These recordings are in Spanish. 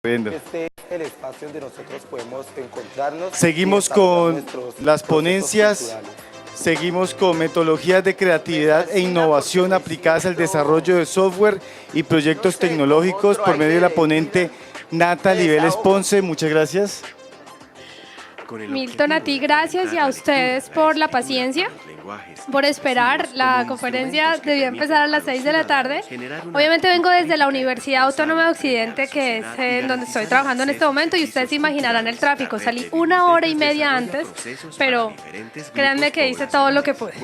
Estupendo. Este es el espacio donde nosotros podemos encontrarnos. Seguimos con las ponencias. Seguimos con metodologías de creatividad e innovación aplicadas al desarrollo de software y proyectos tecnológicos por medio de la ponente Natalie Vélez Ponce. Muchas gracias. Milton, a ti gracias y a ustedes por la paciencia, por esperar. La conferencia debió empezar a las 6 de la tarde. Obviamente vengo desde la Universidad Autónoma de Occidente, que es en donde estoy trabajando en este momento, y ustedes imaginarán el tráfico. Salí 1 hora y media antes, pero créanme que hice todo lo que pude.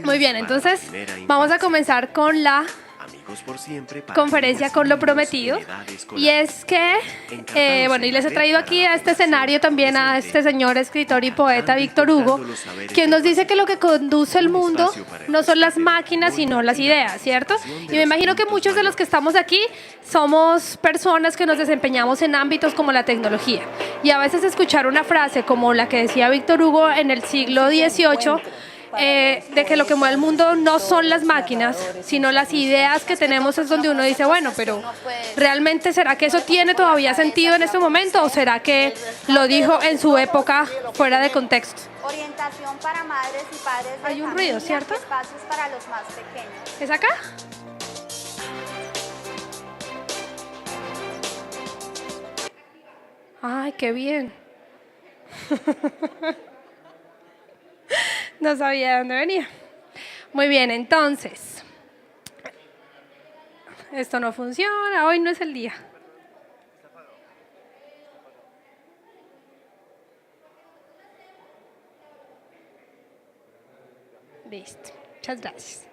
Muy bien, entonces vamos a comenzar con la conferencia con lo prometido, y es que bueno, y les he traído aquí a este escenario también a este señor escritor y poeta Víctor Hugo, quien nos dice que lo que conduce el mundo no son las máquinas sino las ideas, ¿cierto? Y me imagino que muchos de los que estamos aquí somos personas que nos desempeñamos en ámbitos como la tecnología, y a veces escuchar una frase como la que decía Víctor Hugo en el siglo XVIII, de que lo que mueve el mundo no son las máquinas, sino las ideas que tenemos, es donde uno dice, bueno, pero ¿realmente será que eso tiene todavía sentido en este momento, o será que lo dijo en su época fuera de contexto? Orientación para madres y padres de Hay un familia, ruido, ¿cierto? espacios para los más pequeños. ¿Es acá? Ay, qué bien. No sabía de dónde venía. Muy bien, entonces. Esto no funciona, hoy no es el día. Listo, muchas gracias.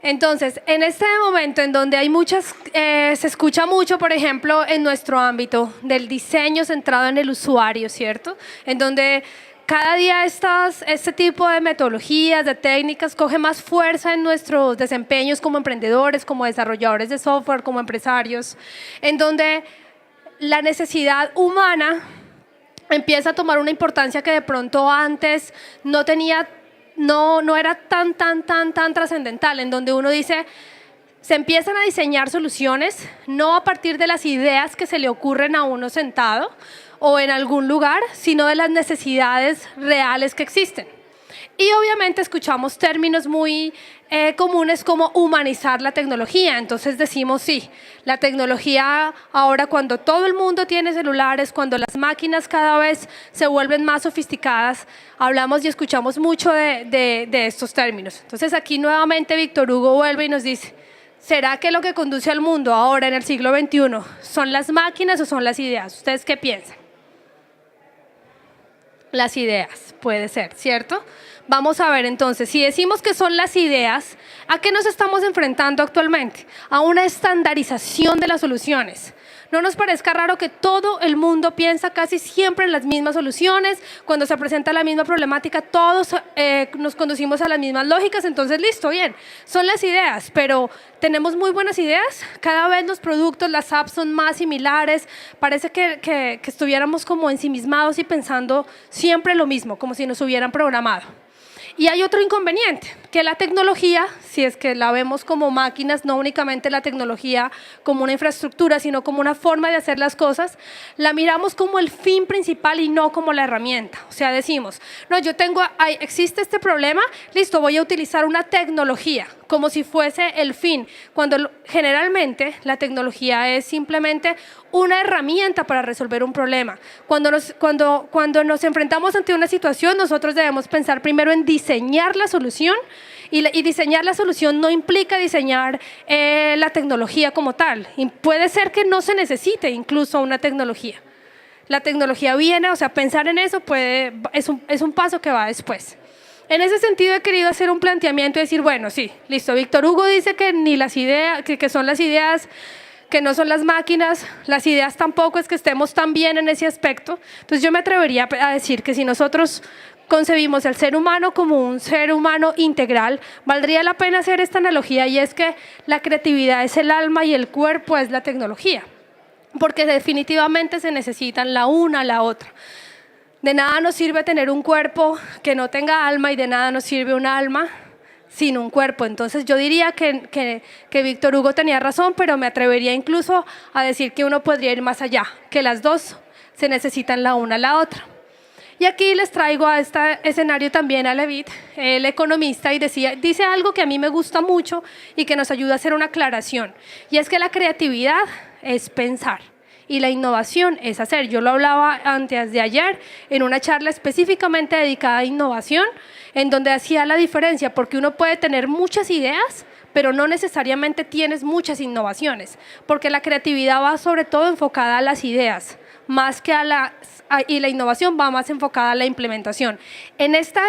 Entonces, en este momento en donde hay muchas, se escucha mucho, por ejemplo, en nuestro ámbito del diseño centrado en el usuario, ¿cierto? En donde cada día este tipo de metodologías, de técnicas, coge más fuerza en nuestros desempeños como emprendedores, como desarrolladores de software, como empresarios, en donde la necesidad humana empieza a tomar una importancia que de pronto antes no tenía, no era tan trascendental, en donde uno dice, se empiezan a diseñar soluciones, no a partir de las ideas que se le ocurren a uno sentado o en algún lugar, sino de las necesidades reales que existen. Y obviamente escuchamos términos muy comunes como humanizar la tecnología. Entonces decimos, sí, la tecnología ahora, cuando todo el mundo tiene celulares, cuando las máquinas cada vez se vuelven más sofisticadas, hablamos y escuchamos mucho de estos términos. Entonces aquí nuevamente Víctor Hugo vuelve y nos dice, ¿será que lo que conduce al mundo ahora en el siglo XXI son las máquinas o son las ideas? ¿Ustedes qué piensan? Las ideas, puede ser, ¿cierto? Vamos a ver entonces, si decimos que son las ideas, ¿a qué nos estamos enfrentando actualmente? A una estandarización de las soluciones. No nos parezca raro que todo el mundo piensa casi siempre en las mismas soluciones, cuando se presenta la misma problemática, todos nos conducimos a las mismas lógicas, entonces listo, bien, son las ideas, pero tenemos muy buenas ideas, cada vez los productos, las apps son más similares, parece que estuviéramos como ensimismados y pensando siempre lo mismo, como si nos hubieran programado. Y hay otro inconveniente, que la tecnología, si es que la vemos como máquinas, no únicamente la tecnología como una infraestructura, sino como una forma de hacer las cosas, la miramos como el fin principal y no como la herramienta. O sea, decimos, no, existe este problema, listo, voy a utilizar una tecnología, como si fuese el fin, cuando generalmente la tecnología es simplemente una herramienta para resolver un problema. Cuando nos enfrentamos ante una situación, nosotros debemos pensar primero en diseñar la solución, y diseñar la solución no implica diseñar la tecnología como tal. Y puede ser que no se necesite incluso una tecnología. La tecnología viene, o sea, pensar en eso es un paso que va después. En ese sentido he querido hacer un planteamiento y decir, bueno, sí, listo, Víctor Hugo dice que ni las ideas, que son las ideas, que no son las máquinas, las ideas tampoco es que estemos tan bien en ese aspecto. Entonces yo me atrevería a decir que si nosotros concebimos al ser humano como un ser humano integral, valdría la pena hacer esta analogía, y es que la creatividad es el alma y el cuerpo es la tecnología, porque definitivamente se necesitan la una a la otra. De nada nos sirve tener un cuerpo que no tenga alma, y de nada nos sirve un alma sin un cuerpo. Entonces yo diría que Víctor Hugo tenía razón, pero me atrevería incluso a decir que uno podría ir más allá, que las dos se necesitan la una a la otra. Y aquí les traigo a este escenario también a Levitt, el economista, y dice algo que a mí me gusta mucho y que nos ayuda a hacer una aclaración, y es que la creatividad es pensar y la innovación es hacer. Yo lo hablaba antes de ayer en una charla específicamente dedicada a innovación, en donde hacía la diferencia, porque uno puede tener muchas ideas, pero no necesariamente tienes muchas innovaciones, porque la creatividad va sobre todo enfocada a las ideas, más que y la innovación va más enfocada a la implementación. En esta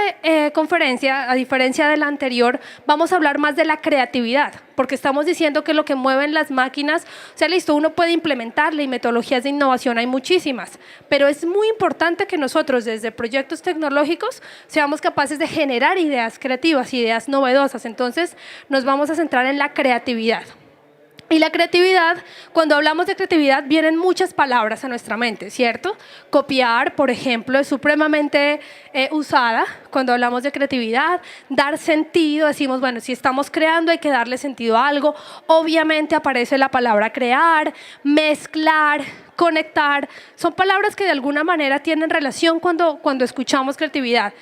conferencia, a diferencia de la anterior, vamos a hablar más de la creatividad, porque estamos diciendo que lo que mueven las máquinas, o sea, listo, uno puede implementarle y metodologías de innovación hay muchísimas, pero es muy importante que nosotros desde proyectos tecnológicos seamos capaces de generar ideas creativas, ideas novedosas. Entonces, nos vamos a centrar en la creatividad. Y la creatividad, cuando hablamos de creatividad, vienen muchas palabras a nuestra mente, ¿cierto? Copiar, por ejemplo, es supremamente usada cuando hablamos de creatividad. Dar sentido, decimos, bueno, si estamos creando hay que darle sentido a algo. Obviamente aparece la palabra crear, mezclar, conectar. Son palabras que de alguna manera tienen relación cuando escuchamos creatividad.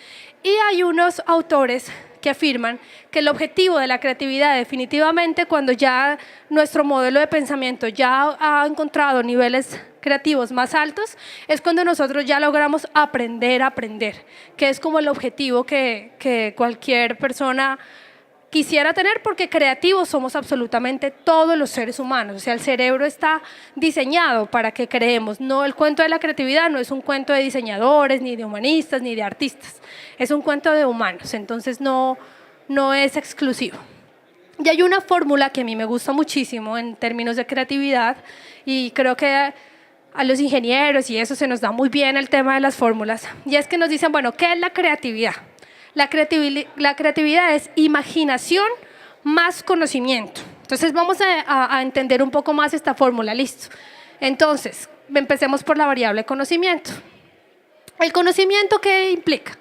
Y hay unos autores que afirman que el objetivo de la creatividad definitivamente, cuando ya nuestro modelo de pensamiento ya ha encontrado niveles creativos más altos, es cuando nosotros ya logramos aprender a aprender, que es como el objetivo que cualquier persona quisiera tener, porque creativos somos absolutamente todos los seres humanos. O sea, el cerebro está diseñado para que creemos. No, el cuento de la creatividad no es un cuento de diseñadores, ni de humanistas, ni de artistas. Es un cuento de humanos, entonces no es exclusivo. Y hay una fórmula que a mí me gusta muchísimo en términos de creatividad, y creo que a los ingenieros y eso se nos da muy bien el tema de las fórmulas, y es que nos dicen, bueno, ¿qué es la creatividad? La creatividad es imaginación más conocimiento. Entonces vamos a entender un poco más esta fórmula, listo. Entonces, empecemos por la variable conocimiento. ¿El conocimiento qué implica?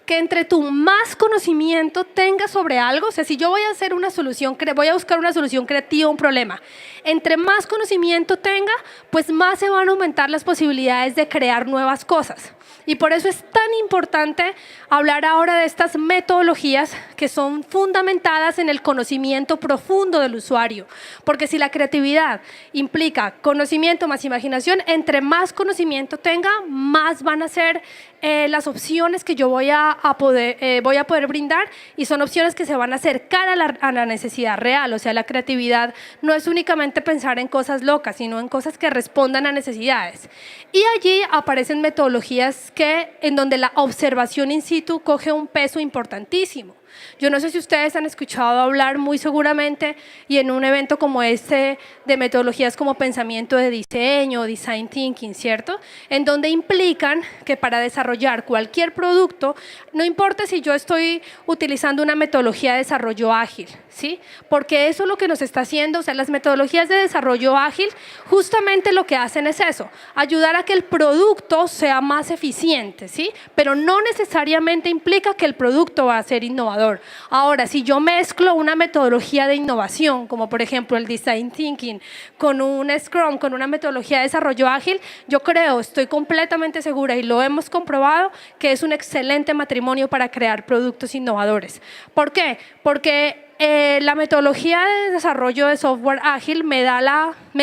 Que entre tú más conocimiento tengas sobre algo, o sea, si yo voy a hacer una solución, voy a buscar una solución creativa a un problema, entre más conocimiento tenga, pues más se van a aumentar las posibilidades de crear nuevas cosas. Y por eso es tan importante hablar ahora de estas metodologías que son fundamentadas en el conocimiento profundo del usuario. Porque si la creatividad implica conocimiento más imaginación, entre más conocimiento tenga, más van a ser las opciones que yo voy a poder brindar, y son opciones que se van a acercar a la necesidad real. O sea, la creatividad no es únicamente pensar en cosas locas, sino en cosas que respondan a necesidades. Y allí aparecen metodologías en donde la observación in situ coge un peso importantísimo. Yo no sé si ustedes han escuchado hablar muy seguramente, y en un evento como este, de metodologías como pensamiento de diseño, design thinking, ¿cierto? En donde implican que para desarrollar cualquier producto, no importa si yo estoy utilizando una metodología de desarrollo ágil, ¿sí? Porque eso es lo que nos está haciendo, o sea, las metodologías de desarrollo ágil justamente lo que hacen es eso, ayudar a que el producto sea más eficiente, ¿sí? Pero no necesariamente implica que el producto va a ser innovador. Ahora, si yo mezclo una metodología de innovación, como por ejemplo el Design Thinking, con un Scrum, con una metodología de desarrollo ágil, yo estoy completamente segura, y lo hemos comprobado, que es un excelente matrimonio para crear productos innovadores. ¿Por qué? Porque la metodología de desarrollo de software ágil me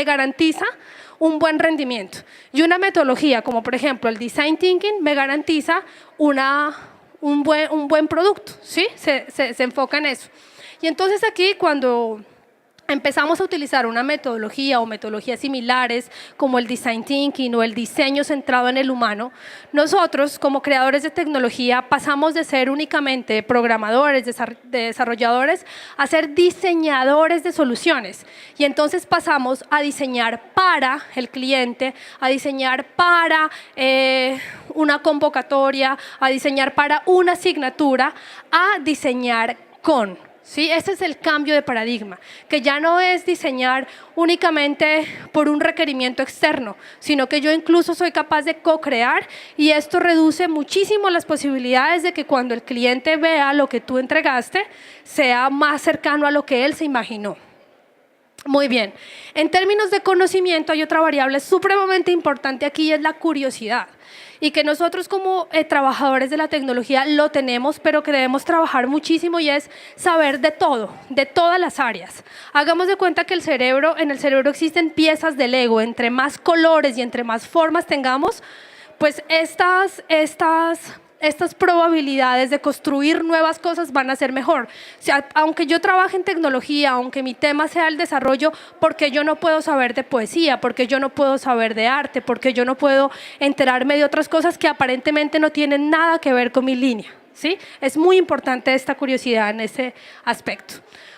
garantiza un buen rendimiento. Y una metodología como por ejemplo el Design Thinking me garantiza un buen producto, ¿sí? Se enfoca en eso. Y entonces aquí, cuando empezamos a utilizar una metodología o metodologías similares como el Design Thinking o el diseño centrado en el humano, nosotros como creadores de tecnología pasamos de ser únicamente programadores, desarrolladores, a ser diseñadores de soluciones. Y entonces pasamos a diseñar para el cliente, a diseñar para una convocatoria, a diseñar para una asignatura, a diseñar con. ¿sí? Ese es el cambio de paradigma, que ya no es diseñar únicamente por un requerimiento externo, sino que yo incluso soy capaz de co-crear, y esto reduce muchísimo las posibilidades de que cuando el cliente vea lo que tú entregaste, sea más cercano a lo que él se imaginó. Muy bien. En términos de conocimiento hay otra variable supremamente importante aquí, y es la curiosidad. Y que nosotros como trabajadores de la tecnología lo tenemos, pero que debemos trabajar muchísimo, y es saber de todo, de todas las áreas. Hagamos de cuenta que en el cerebro existen piezas de Lego. Entre más colores y entre más formas tengamos, pues estas probabilidades de construir nuevas cosas van a ser mejor. O sea, aunque yo trabaje en tecnología, aunque mi tema sea el desarrollo, ¿por qué yo no puedo saber de poesía? ¿Por qué yo no puedo saber de arte? ¿Por qué yo no puedo enterarme de otras cosas que aparentemente no tienen nada que ver con mi línea? ¿Sí? Es muy importante esta curiosidad en ese aspecto.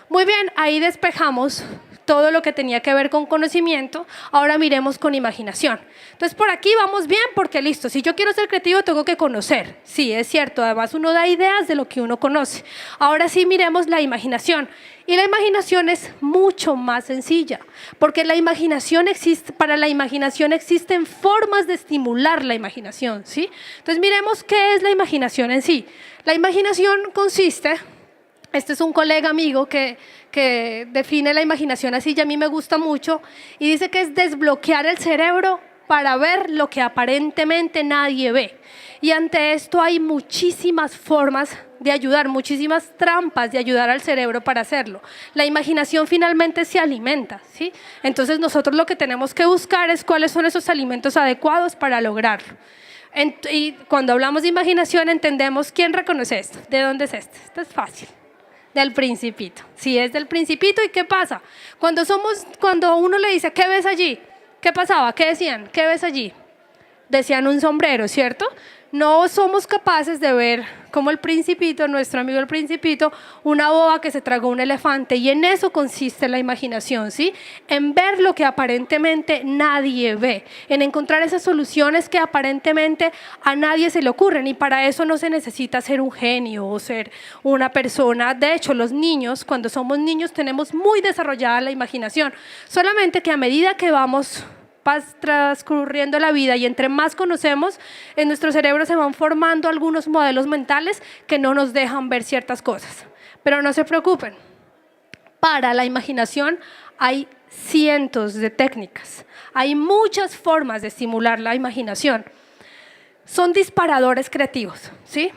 Muy bien, ahí despejamos todo lo que tenía que ver con conocimiento. Ahora miremos con imaginación. Entonces, por aquí vamos bien, porque listo, si yo quiero ser creativo tengo que conocer. Sí, es cierto, además uno da ideas de lo que uno conoce. Ahora sí miremos la imaginación. Y la imaginación es mucho más sencilla, porque para la imaginación existen formas de estimular la imaginación, ¿sí? Entonces, miremos qué es la imaginación en sí. La imaginación consiste... Este es un colega amigo que define la imaginación así, y a mí me gusta mucho, y dice que es desbloquear el cerebro para ver lo que aparentemente nadie ve. Y ante esto hay muchísimas formas de ayudar, muchísimas trampas de ayudar al cerebro para hacerlo. La imaginación finalmente se alimenta, ¿sí? Entonces nosotros lo que tenemos que buscar es cuáles son esos alimentos adecuados para lograrlo. Y cuando hablamos de imaginación entendemos, ¿quién reconoce esto? ¿De dónde es esto? Esto es fácil. Del Principito. Sí, es del Principito. ¿Y qué pasa? Cuando uno le dice, ¿qué ves allí? ¿Qué pasaba? ¿Qué decían? ¿Qué ves allí? Decían un sombrero, ¿cierto? No somos capaces de ver como el Principito, nuestro amigo el Principito, una boa que se tragó un elefante, y en eso consiste la imaginación, ¿sí? En ver lo que aparentemente nadie ve, en encontrar esas soluciones que aparentemente a nadie se le ocurren, y para eso no se necesita ser un genio o ser una persona. De hecho, los niños, cuando somos niños, tenemos muy desarrollada la imaginación, solamente que a medida que vamos transcurriendo la vida y entre más conocemos, en nuestro cerebro se van formando algunos modelos mentales que no nos dejan ver ciertas cosas. Pero no se preocupen, para la imaginación hay cientos de técnicas, hay muchas formas de estimular la imaginación. Son disparadores creativos, ¿sí?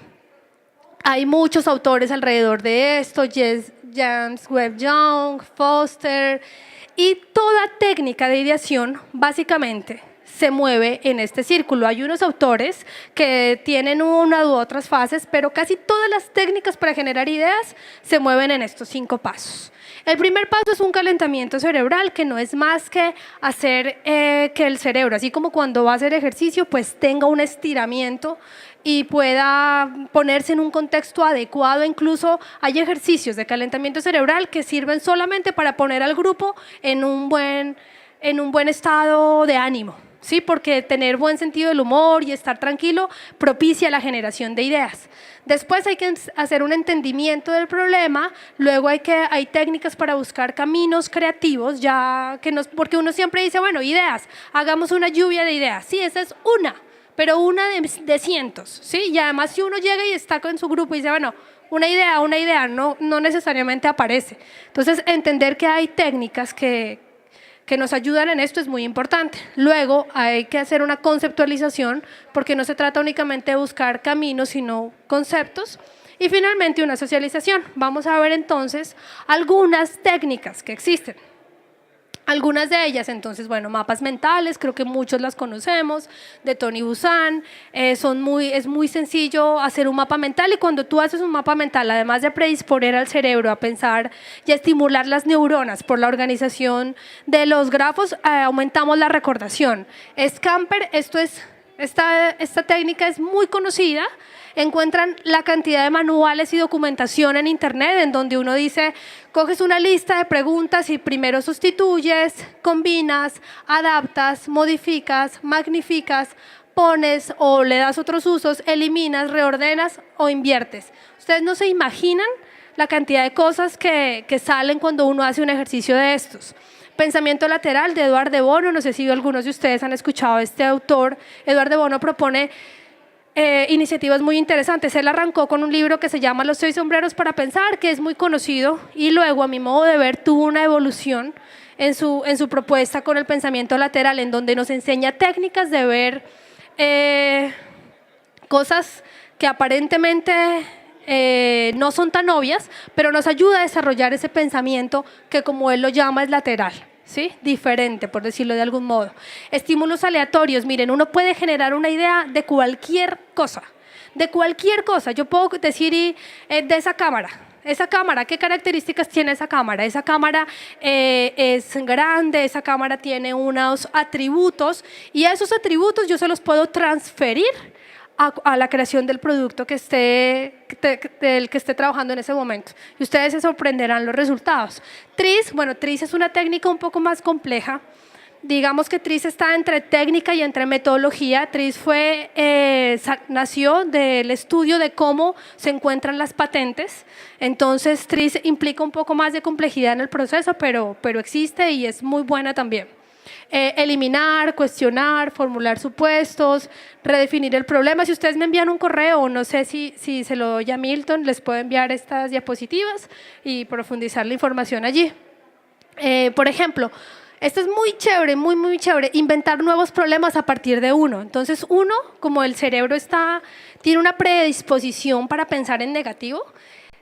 Hay muchos autores alrededor de esto, James Webb Young, Foster. Y toda técnica de ideación básicamente se mueve en este círculo. Hay unos autores que tienen una u otras fases, pero casi todas las técnicas para generar ideas se mueven en estos 5 pasos. El primer paso es un calentamiento cerebral, que no es más que hacer que el cerebro, así como cuando va a hacer ejercicio, pues tenga un estiramiento y pueda ponerse en un contexto adecuado. Incluso hay ejercicios de calentamiento cerebral que sirven solamente para poner al grupo en un buen estado de ánimo, ¿sí? Porque tener buen sentido del humor y estar tranquilo propicia la generación de ideas. Después hay que hacer un entendimiento del problema, luego hay técnicas para buscar caminos creativos, porque uno siempre dice, bueno, ideas, hagamos una lluvia de ideas. Sí, esa es una, pero una de cientos, ¿sí? Y además si uno llega y está con su grupo y dice, bueno, una idea, no necesariamente aparece. Entonces, entender que hay técnicas que nos ayudan en esto es muy importante. Luego hay que hacer una conceptualización, porque no se trata únicamente de buscar caminos, sino conceptos. Y finalmente una socialización. Vamos a ver entonces algunas técnicas que existen. Algunas de ellas, entonces, bueno, mapas mentales, creo que muchos las conocemos, de Tony Buzan. Es muy sencillo hacer un mapa mental, y cuando tú haces un mapa mental, además de predisponer al cerebro a pensar y a estimular las neuronas por la organización de los grafos, aumentamos la recordación. Scamper, esta técnica es muy conocida. Encuentran la cantidad de manuales y documentación en internet en donde uno dice, coges una lista de preguntas y primero sustituyes, combinas, adaptas, modificas, magnificas, pones o le das otros usos, eliminas, reordenas o inviertes. Ustedes no se imaginan la cantidad de cosas que salen cuando uno hace un ejercicio de estos. Pensamiento lateral de Edward de Bono, no sé si algunos de ustedes han escuchado a este autor. Edward de Bono propone iniciativas muy interesantes. Él arrancó con un libro que se llama Los 6 sombreros para pensar, que es muy conocido, y luego, a mi modo de ver, tuvo una evolución en su propuesta con el pensamiento lateral, en donde nos enseña técnicas de ver cosas que aparentemente no son tan obvias, pero nos ayuda a desarrollar ese pensamiento que, como él lo llama, es lateral, ¿sí? Diferente, por decirlo de algún modo. Estímulos aleatorios. Miren, uno puede generar una idea de cualquier cosa. De cualquier cosa. Yo puedo decir de esa cámara. Esa cámara, ¿qué características tiene esa cámara? Esa cámara es grande, esa cámara tiene unos atributos, y a esos atributos yo se los puedo transferir a la creación del producto del que esté trabajando en ese momento. Y ustedes se sorprenderán los resultados. TRIZ, bueno, TRIZ es una técnica un poco más compleja. Digamos que TRIZ está entre técnica y entre metodología. TRIZ nació del estudio de cómo se encuentran las patentes. Entonces, TRIZ implica un poco más de complejidad en el proceso, pero existe y es muy buena también. Eliminar, cuestionar, formular supuestos, redefinir el problema. Si ustedes me envían un correo, no sé si se lo doy a Milton, les puedo enviar estas diapositivas y profundizar la información allí. Por ejemplo, esto es muy chévere, muy chévere, inventar nuevos problemas a partir de uno. Entonces uno, como el cerebro tiene una predisposición para pensar en negativo,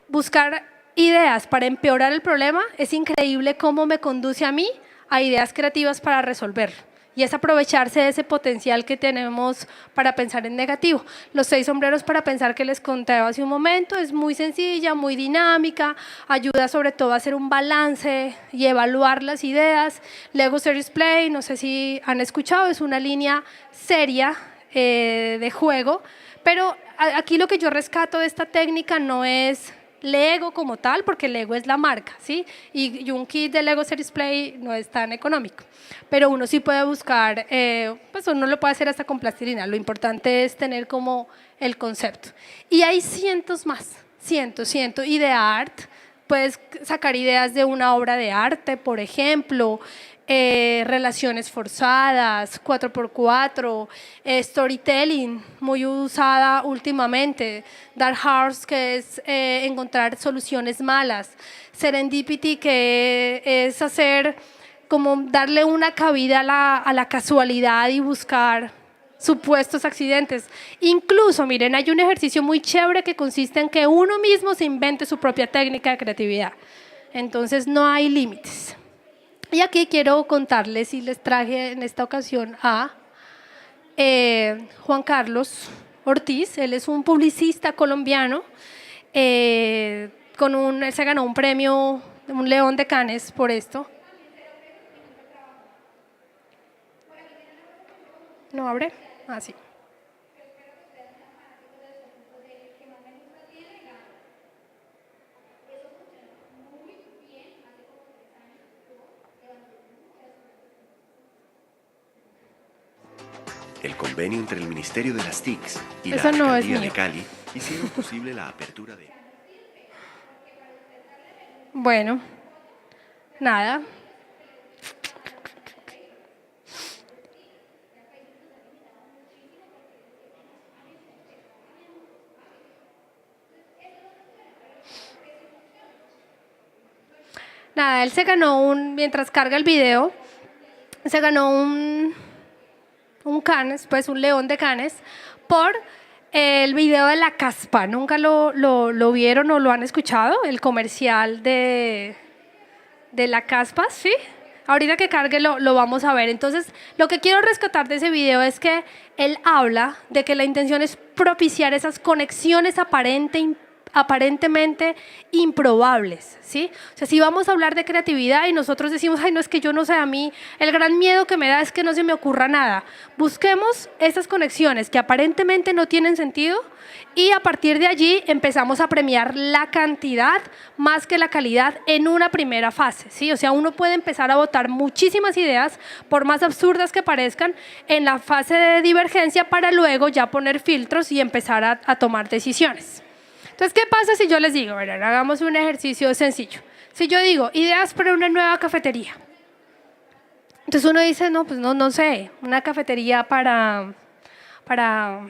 buscar ideas para empeorar el problema, es increíble cómo me conduce a mí a ideas creativas para resolverlo. Y es aprovecharse de ese potencial que tenemos para pensar en negativo. Los 6 sombreros para pensar que les conté hace un momento es muy sencilla, muy dinámica, ayuda sobre todo a hacer un balance y evaluar las ideas. Lego Serious Play, no sé si han escuchado, es una línea seria de juego, pero aquí lo que yo rescato de esta técnica no es Lego como tal, porque Lego es la marca, ¿sí? Y un kit de Lego Serious Play no es tan económico, pero uno sí puede buscar, pues uno lo puede hacer hasta con plastilina. Lo importante es tener como el concepto. Y hay cientos más, cientos, ideart. Puedes sacar ideas de una obra de arte, por ejemplo, relaciones forzadas, 4x4, storytelling, muy usada últimamente, dark horse, que es encontrar soluciones malas, serendipity, que es hacer como darle una cabida a la casualidad y buscar supuestos accidentes. Incluso, miren, hay un ejercicio muy chévere que consiste en que uno mismo se invente su propia técnica de creatividad. Entonces no hay límites. Y aquí quiero contarles, y les traje en esta ocasión a Juan Carlos Ortiz. Él es un publicista colombiano. Él se ganó un premio, un León de Cannes por esto. ¿No abre? Ah, sí. El convenio entre el Ministerio de las TICs y Eso la no es Alcaldía mío. de Cali hicieron posible la apertura de... Bueno, nada. Nada, él se ganó mientras carga el video, se ganó un Cannes, pues un León de Cannes, por el video de la caspa. ¿Nunca lo vieron o lo han escuchado? El comercial de la caspa, ¿sí? Ahorita que cargue lo vamos a ver. Entonces, lo que quiero rescatar de ese video es que él habla de que la intención es propiciar esas conexiones aparentemente improbables, ¿sí? O sea, si vamos a hablar de creatividad y nosotros decimos, ay, no, es que yo no sé, a mí el gran miedo que me da es que no se me ocurra nada. Busquemos esas conexiones que aparentemente no tienen sentido y a partir de allí empezamos a premiar la cantidad más que la calidad en una primera fase, ¿sí? O sea, uno puede empezar a botar muchísimas ideas, por más absurdas que parezcan, en la fase de divergencia para luego ya poner filtros y empezar a tomar decisiones. Entonces, ¿qué pasa si yo les digo? Bueno, hagamos un ejercicio sencillo. Si yo digo, ideas para una nueva cafetería. Entonces uno dice, no, pues no sé, una cafetería para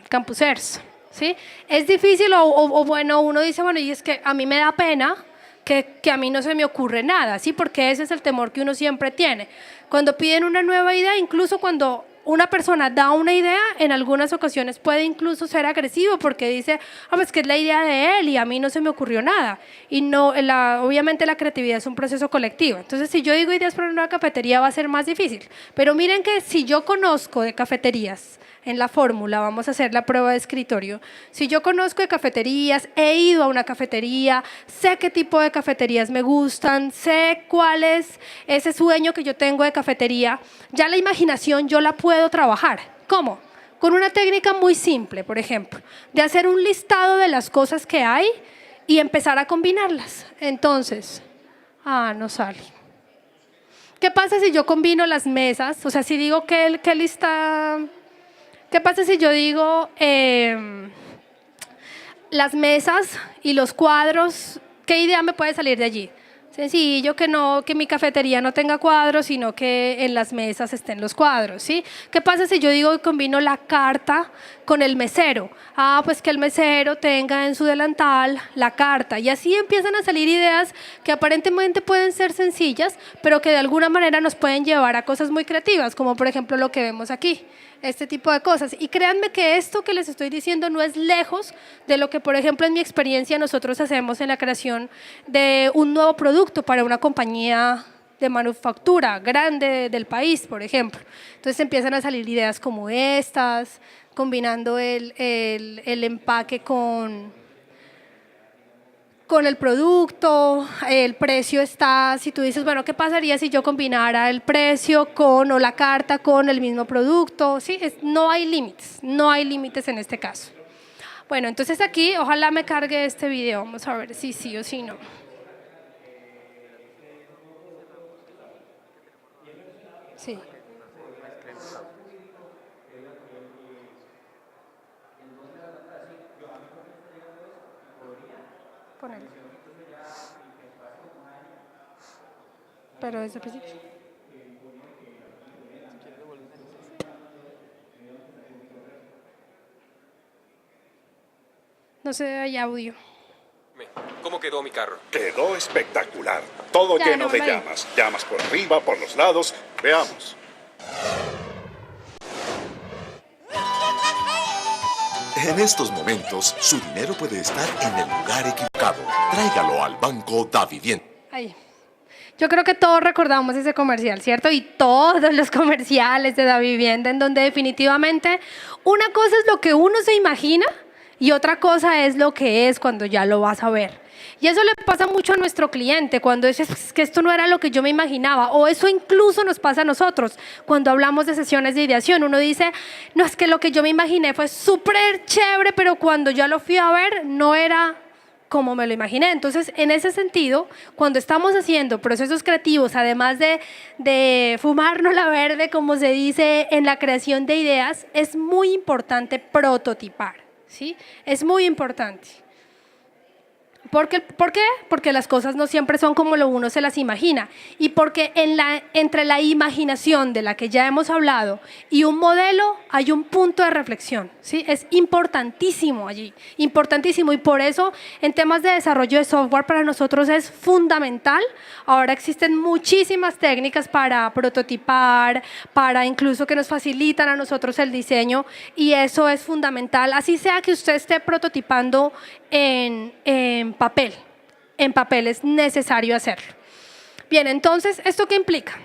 campusers, ¿sí? Es difícil o bueno, uno dice, bueno, y es que a mí me da pena que a mí no se me ocurre nada, ¿sí? Porque ese es el temor que uno siempre tiene. Cuando piden una nueva idea, incluso cuando una persona da una idea, en algunas ocasiones puede incluso ser agresivo porque dice, pues que es la idea de él y a mí no se me ocurrió nada. Y no, obviamente la creatividad es un proceso colectivo. Entonces, si yo digo ideas para una nueva cafetería va a ser más difícil. Pero miren que si yo conozco de cafeterías, en la fórmula, vamos a hacer la prueba de escritorio. Si yo conozco de cafeterías, he ido a una cafetería, sé qué tipo de cafeterías me gustan, sé cuál es ese sueño que yo tengo de cafetería, ya la imaginación yo la puedo trabajar. ¿Cómo? Con una técnica muy simple, por ejemplo, de hacer un listado de las cosas que hay y empezar a combinarlas. Entonces, no sale. ¿Qué pasa si yo combino las mesas? O sea, si digo ¿qué lista? ¿Qué pasa si yo digo las mesas y los cuadros? ¿Qué idea me puede salir de allí? Sencillo, que mi cafetería no tenga cuadros, sino que en las mesas estén los cuadros, ¿sí? ¿Qué pasa si yo digo que combino la carta con el mesero? Pues que el mesero tenga en su delantal la carta. Y así empiezan a salir ideas que aparentemente pueden ser sencillas, pero que de alguna manera nos pueden llevar a cosas muy creativas, como por ejemplo lo que vemos aquí. Este tipo de cosas. Y créanme que esto que les estoy diciendo no es lejos de lo que, por ejemplo, en mi experiencia nosotros hacemos en la creación de un nuevo producto para una compañía de manufactura grande del país, por ejemplo. Entonces empiezan a salir ideas como estas, combinando el empaque con el producto, el precio está, si tú dices, bueno, ¿qué pasaría si yo combinara el precio o la carta con el mismo producto? ¿Sí? No hay límites en este caso. Bueno, entonces aquí, ojalá me cargue este video, vamos a ver si sí o si no. Sí. Ponelo. Pero desde el principio. No sé, hay audio. ¿Cómo quedó mi carro? Quedó espectacular. Todo Ya, lleno no, de vale. llamas. Llamas por arriba, por los lados. Veamos. En estos momentos, su dinero puede estar en el lugar equivocado. Tráigalo al Banco Davivienda. Ahí. Yo creo que todos recordamos ese comercial, ¿cierto? Y todos los comerciales de Davivienda, en donde definitivamente una cosa es lo que uno se imagina y otra cosa es lo que es cuando ya lo vas a ver. Y eso le pasa mucho a nuestro cliente cuando dices que esto no era lo que yo me imaginaba, o eso incluso nos pasa a nosotros cuando hablamos de sesiones de ideación. Uno dice, no, es que lo que yo me imaginé fue súper chévere, pero cuando ya lo fui a ver no era como me lo imaginé. Entonces, en ese sentido, cuando estamos haciendo procesos creativos, además de fumarnos la verde, como se dice en la creación de ideas, es muy importante prototipar, ¿sí? Es muy importante. ¿Por qué? Porque las cosas no siempre son como uno se las imagina, y porque entre la imaginación de la que ya hemos hablado y un modelo hay un punto de reflexión, ¿sí? Es importantísimo allí, importantísimo, y por eso en temas de desarrollo de software para nosotros es fundamental. Ahora existen muchísimas técnicas para prototipar, para incluso que nos facilitan a nosotros el diseño, y eso es fundamental, así sea que usted esté prototipando en papel es necesario hacerlo. Bien, entonces, ¿esto qué implica?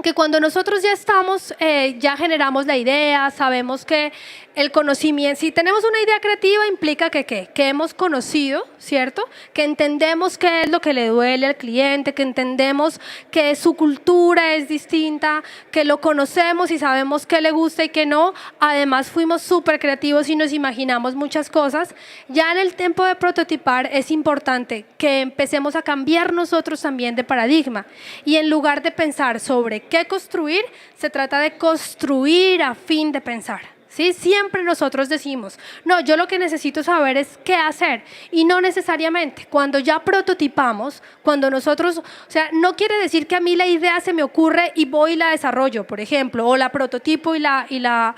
Que cuando nosotros ya estamos, ya generamos la idea, sabemos que el conocimiento, si tenemos una idea creativa, implica que hemos conocido, ¿cierto? Que entendemos qué es lo que le duele al cliente, que entendemos que su cultura es distinta, que lo conocemos y sabemos qué le gusta y qué no. Además, fuimos súper creativos y nos imaginamos muchas cosas. Ya en el tiempo de prototipar es importante que empecemos a cambiar nosotros también de paradigma, y en lugar de pensar sobre qué construir, se trata de construir a fin de pensar. ¿sí? Siempre nosotros decimos, no, yo lo que necesito saber es qué hacer, y no necesariamente. Cuando ya prototipamos, cuando nosotros, o sea, no quiere decir que a mí la idea se me ocurre y voy y la desarrollo, por ejemplo, o la prototipo y la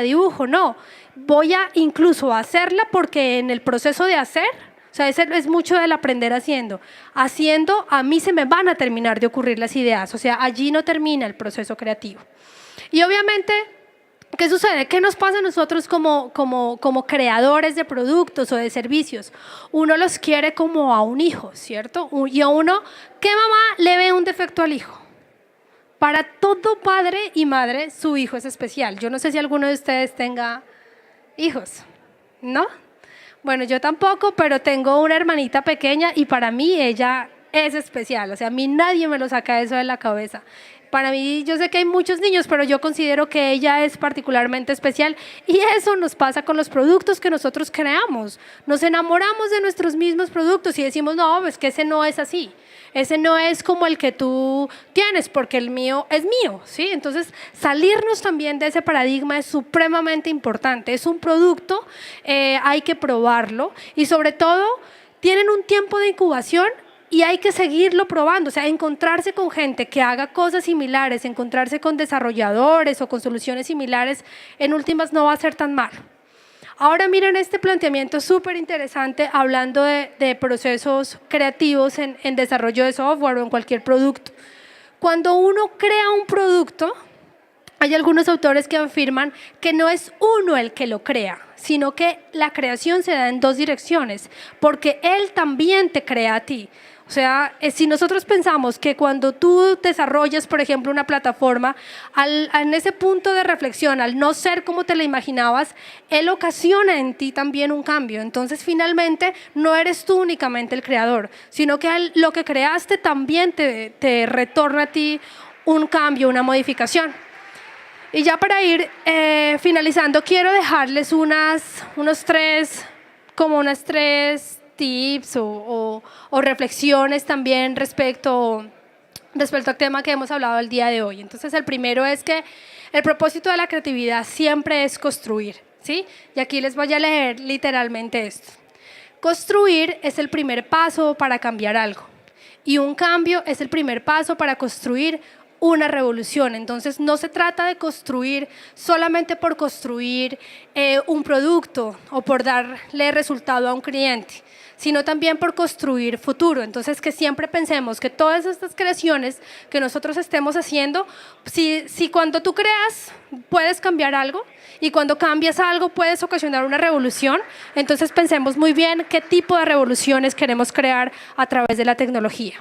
dibujo, no. Voy a incluso hacerla porque en el proceso de hacer, o sea, ese es mucho del aprender haciendo. Haciendo, a mí se me van a terminar de ocurrir las ideas, o sea, allí no termina el proceso creativo. Y obviamente, ¿qué sucede? ¿Qué nos pasa a nosotros como creadores de productos o de servicios? Uno los quiere como a un hijo, ¿cierto? Y a uno, ¿qué mamá le ve un defecto al hijo? Para todo padre y madre, su hijo es especial. Yo no sé si alguno de ustedes tenga hijos, ¿no? Bueno, yo tampoco, pero tengo una hermanita pequeña y para mí ella es especial. O sea, a mí nadie me lo saca eso de la cabeza. Para mí, yo sé que hay muchos niños, pero yo considero que ella es particularmente especial, y eso nos pasa con los productos que nosotros creamos. Nos enamoramos de nuestros mismos productos y decimos, no, es que ese no es así. Ese no es como el que tú tienes, porque el mío es mío, ¿sí? Entonces, salirnos también de ese paradigma es supremamente importante. Es un producto, hay que probarlo, y sobre todo, tienen un tiempo de incubación y hay que seguirlo probando. O sea, encontrarse con gente que haga cosas similares, encontrarse con desarrolladores o con soluciones similares, en últimas no va a ser tan malo. Ahora miren este planteamiento súper interesante hablando de procesos creativos en desarrollo de software o en cualquier producto. Cuando uno crea un producto, hay algunos autores que afirman que no es uno el que lo crea, sino que la creación se da en dos direcciones, porque él también te crea a ti. O sea, si nosotros pensamos que cuando tú desarrollas, por ejemplo, una plataforma, en ese punto de reflexión, al no ser como te la imaginabas, él ocasiona en ti también un cambio. Entonces, finalmente, no eres tú únicamente el creador, sino que lo que creaste también te retorna a ti un cambio, una modificación. Y ya para ir finalizando, quiero dejarles unos tres tips o reflexiones también respecto al tema que hemos hablado el día de hoy. Entonces, el primero es que el propósito de la creatividad siempre es construir, ¿sí? Y aquí les voy a leer literalmente esto. Construir es el primer paso para cambiar algo, y un cambio es el primer paso para construir una revolución. Entonces, no se trata de construir solamente por construir un producto o por darle resultado a un cliente, sino también por construir futuro. Entonces, que siempre pensemos que todas estas creaciones que nosotros estemos haciendo, si cuando tú creas puedes cambiar algo, y cuando cambias algo puedes ocasionar una revolución, entonces pensemos muy bien qué tipo de revoluciones queremos crear a través de la tecnología.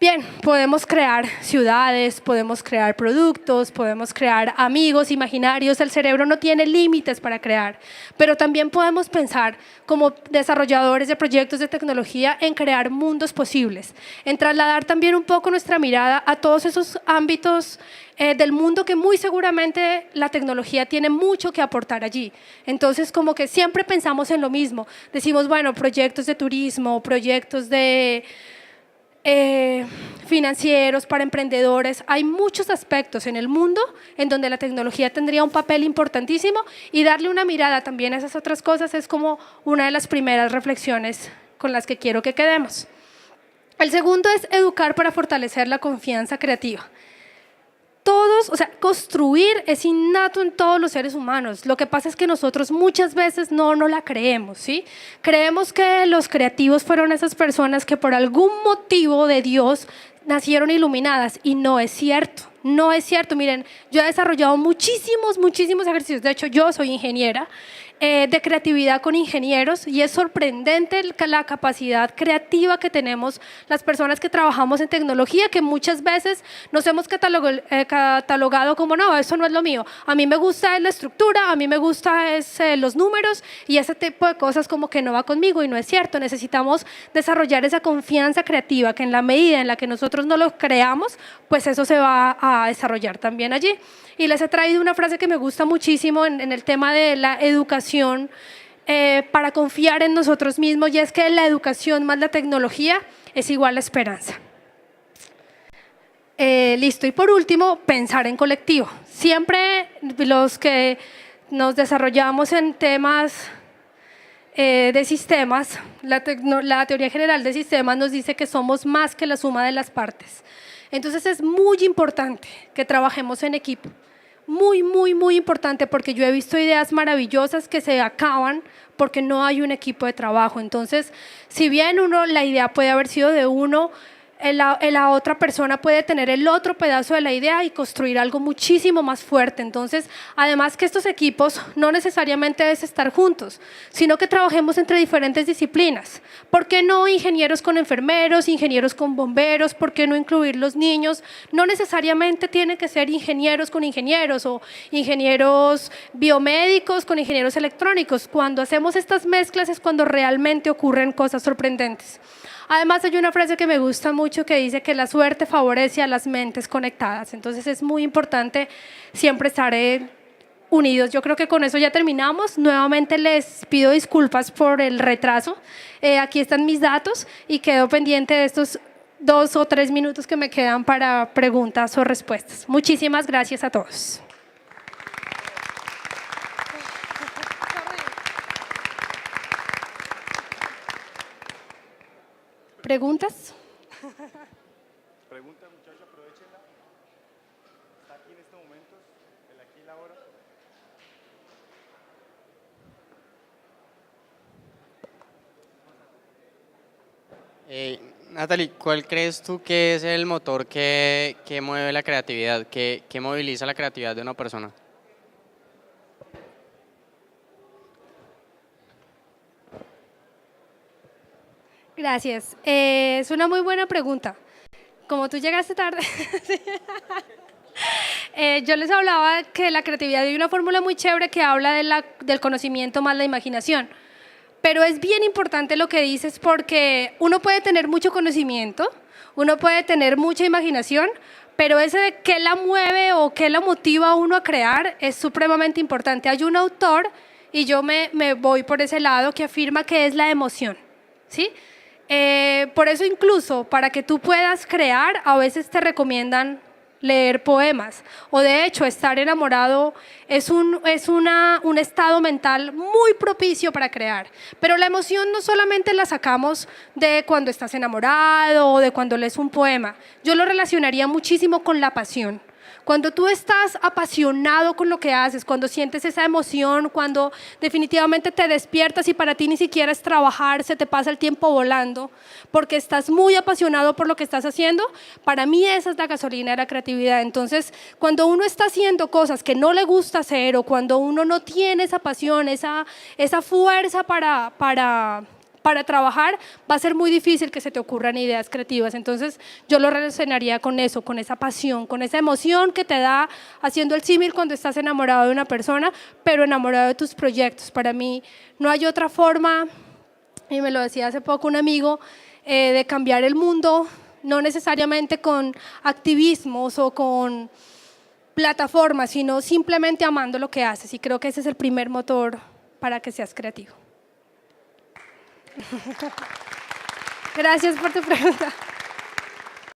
Bien, podemos crear ciudades, podemos crear productos, podemos crear amigos imaginarios. El cerebro no tiene límites para crear, pero también podemos pensar como desarrolladores de proyectos de tecnología en crear mundos posibles, en trasladar también un poco nuestra mirada a todos esos ámbitos del mundo que muy seguramente la tecnología tiene mucho que aportar allí. Entonces, como que siempre pensamos en lo mismo. Decimos, bueno, proyectos de turismo, proyectos de financieros, para emprendedores. Hay muchos aspectos en el mundo en donde la tecnología tendría un papel importantísimo, y darle una mirada también a esas otras cosas es como una de las primeras reflexiones con las que quiero que quedemos. El segundo es educar para fortalecer la confianza creativa. O sea, construir es innato en todos los seres humanos. Lo que pasa es que nosotros muchas veces no la creemos, ¿sí? Creemos que los creativos fueron esas personas que por algún motivo de Dios nacieron iluminadas, y no es cierto. No es cierto. Miren, yo he desarrollado muchísimos ejercicios. De hecho, yo soy ingeniera de creatividad con ingenieros, y es sorprendente la capacidad creativa que tenemos las personas que trabajamos en tecnología, que muchas veces nos hemos catalogado como, no, eso no es lo mío. A mí me gusta la estructura, a mí me gusta los números, y ese tipo de cosas como que no va conmigo, y no es cierto. Necesitamos desarrollar esa confianza creativa, que en la medida en la que nosotros no lo creamos, pues eso se va a desarrollar también allí. Y les he traído una frase que me gusta muchísimo en el tema de la educación para confiar en nosotros mismos, y es que la educación más la tecnología es igual a esperanza. Listo. Y por último, pensar en colectivo. Siempre los que nos desarrollamos en temas de sistemas, la teoría general de sistemas nos dice que somos más que la suma de las partes. Entonces es muy importante que trabajemos en equipo. Muy, muy, muy importante, porque yo he visto ideas maravillosas que se acaban porque no hay un equipo de trabajo. Entonces, si bien la idea puede haber sido de uno, la otra persona puede tener el otro pedazo de la idea y construir algo muchísimo más fuerte. Entonces, además que estos equipos no necesariamente deben estar juntos, sino que trabajemos entre diferentes disciplinas. ¿Por qué no ingenieros con enfermeros, ingenieros con bomberos? ¿Por qué no incluir los niños? No necesariamente tienen que ser ingenieros con ingenieros o ingenieros biomédicos con ingenieros electrónicos. Cuando hacemos estas mezclas es cuando realmente ocurren cosas sorprendentes. Además, hay una frase que me gusta mucho que dice que la suerte favorece a las mentes conectadas. Entonces, es muy importante siempre estar unidos. Yo creo que con eso ya terminamos. Nuevamente les pido disculpas por el retraso. Aquí están mis datos y quedo pendiente de estos 2 o 3 minutos que me quedan para preguntas o respuestas. Muchísimas gracias a todos. ¿Preguntas? Pregunta, muchachos, aprovechenla. Está aquí en estos momentos, el aquí y la ahora. Natalie, ¿cuál crees tú que es el motor que mueve la creatividad, que moviliza la creatividad de una persona? Gracias. Es una muy buena pregunta. Como tú llegaste tarde, yo les hablaba que la creatividad hay una fórmula muy chévere que habla del conocimiento más la imaginación. Pero es bien importante lo que dices, porque uno puede tener mucho conocimiento, uno puede tener mucha imaginación, pero ese de qué la mueve o qué la motiva a uno a crear es supremamente importante. Hay un autor, y yo me voy por ese lado, que afirma que es la emoción, ¿sí? Por eso incluso para que tú puedas crear, a veces te recomiendan leer poemas, o de hecho estar enamorado es un estado mental muy propicio para crear. Pero la emoción no solamente la sacamos de cuando estás enamorado o de cuando lees un poema. Yo lo relacionaría muchísimo con la pasión. Cuando tú estás apasionado con lo que haces, cuando sientes esa emoción, cuando definitivamente te despiertas y para ti ni siquiera es trabajar, se te pasa el tiempo volando, porque estás muy apasionado por lo que estás haciendo, para mí esa es la gasolina de la creatividad. Entonces, cuando uno está haciendo cosas que no le gusta hacer, o cuando uno no tiene esa pasión, esa fuerza para trabajar, va a ser muy difícil que se te ocurran ideas creativas. Entonces yo lo relacionaría con eso, con esa pasión, con esa emoción que te da, haciendo el símil cuando estás enamorado de una persona, pero enamorado de tus proyectos. Para mí no hay otra forma, y me lo decía hace poco un amigo, de cambiar el mundo, no necesariamente con activismos o con plataformas, sino simplemente amando lo que haces, y creo que ese es el primer motor para que seas creativo. Gracias por tu pregunta.